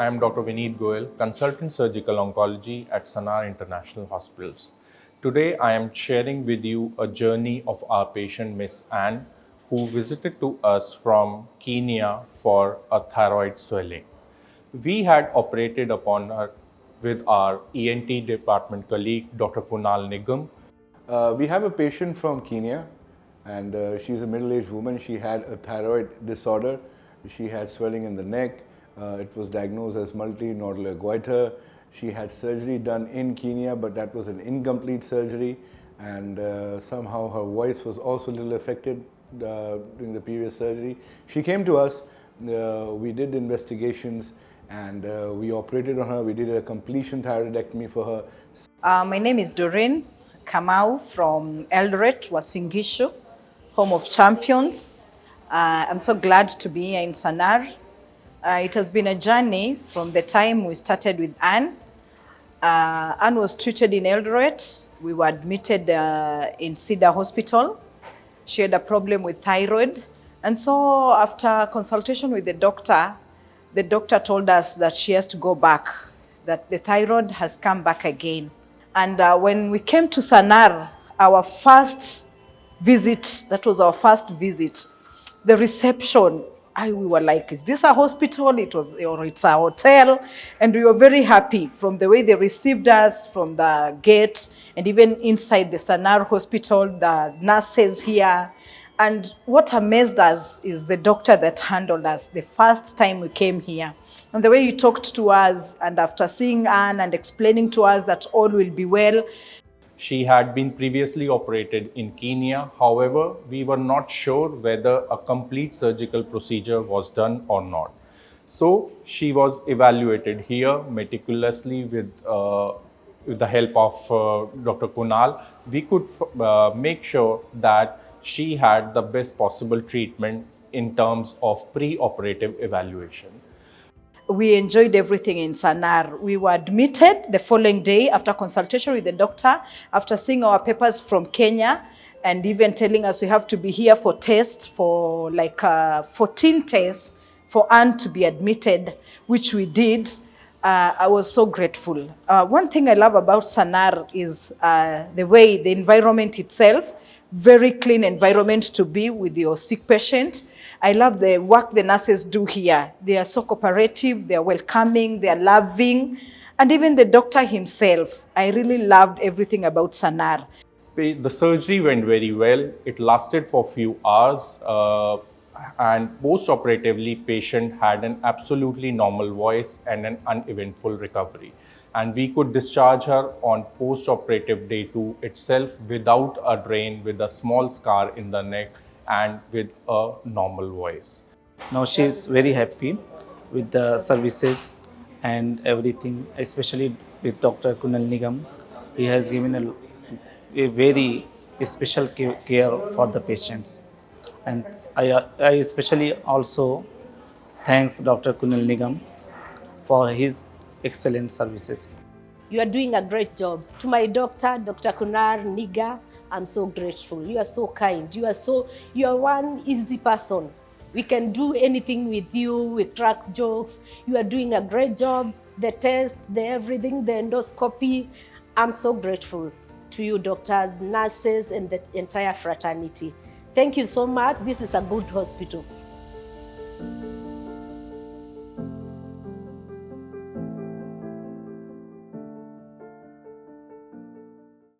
I am Dr. Vineet Goel, Consultant Surgical Oncology at Sanar International Hospitals. Today, I am sharing with you a journey of our patient, Miss Anne, who visited to us from Kenya for a thyroid swelling. We had operated upon her with our ENT department colleague, Dr. Kunal Nigam. We have a patient from Kenya, and she's a middle-aged woman. She had a thyroid disorder. She had swelling in the neck. It was diagnosed as multinodular goiter. She had surgery done in Kenya, but that was an incomplete surgery, and somehow her voice was also a little affected during the previous surgery. She came to us. We did investigations, and we operated on her. We did a completion thyroidectomy for her. My name is Doreen Kamau from Eldoret, Wasingishu, home of champions. I'm so glad to be here in Sanar. It has been a journey from the time we started with Anne. Anne was treated in Eldoret. We were admitted in Cedar Hospital. She had a problem with thyroid. And so after consultation with the doctor told us that she has to go back, that the thyroid has come back again. And when we came to Sanar, our first visit, that was our first visit, the reception, we were like, is this a hospital? Or it's a hotel? And we were very happy from the way they received us from the gate and even inside the Sanar hospital, the nurses here. And what amazed us is the doctor that handled us the first time we came here. And the way he talked to us, and after seeing Anne and explaining to us that all will be well. She had been previously operated in Kenya. However, we were not sure whether a complete surgical procedure was done or not. So she was evaluated here meticulously with the help of Dr. Kunal. We could make sure that she had the best possible treatment in terms of pre-operative evaluation. We enjoyed everything in Sanar. We were admitted the following day after consultation with the doctor, after seeing our papers from Kenya, and even telling us we have to be here for tests, for like 14 tests for Anne to be admitted, which we did. I was so grateful. One thing I love about Sanar is the way the environment itself, very clean environment to be with your sick patient. I love the work the nurses do here. They are so cooperative, they are welcoming, they are loving, and even the doctor himself. I really loved everything about Sanar. The surgery went very well. It lasted for a few hours, and post-operatively, patient had an absolutely normal voice and an uneventful recovery. And we could discharge her on post-operative day 2 itself without a drain, with a small scar in the neck and with a normal voice. Now she is very happy with the services and everything, especially with Dr. Kunal Nigam. He has given a very special care for the patients. And I especially also thanks Dr. Kunal Nigam for his excellent services. You are doing a great job. To my doctor, Dr. Kunal Nigam, I'm so grateful. You are so kind. You are one easy person. We can do anything with you. We crack jokes. You are doing a great job. The test, the everything, the endoscopy. I'm so grateful to you, doctors, nurses, and the entire fraternity. Thank you so much. This is a good hospital.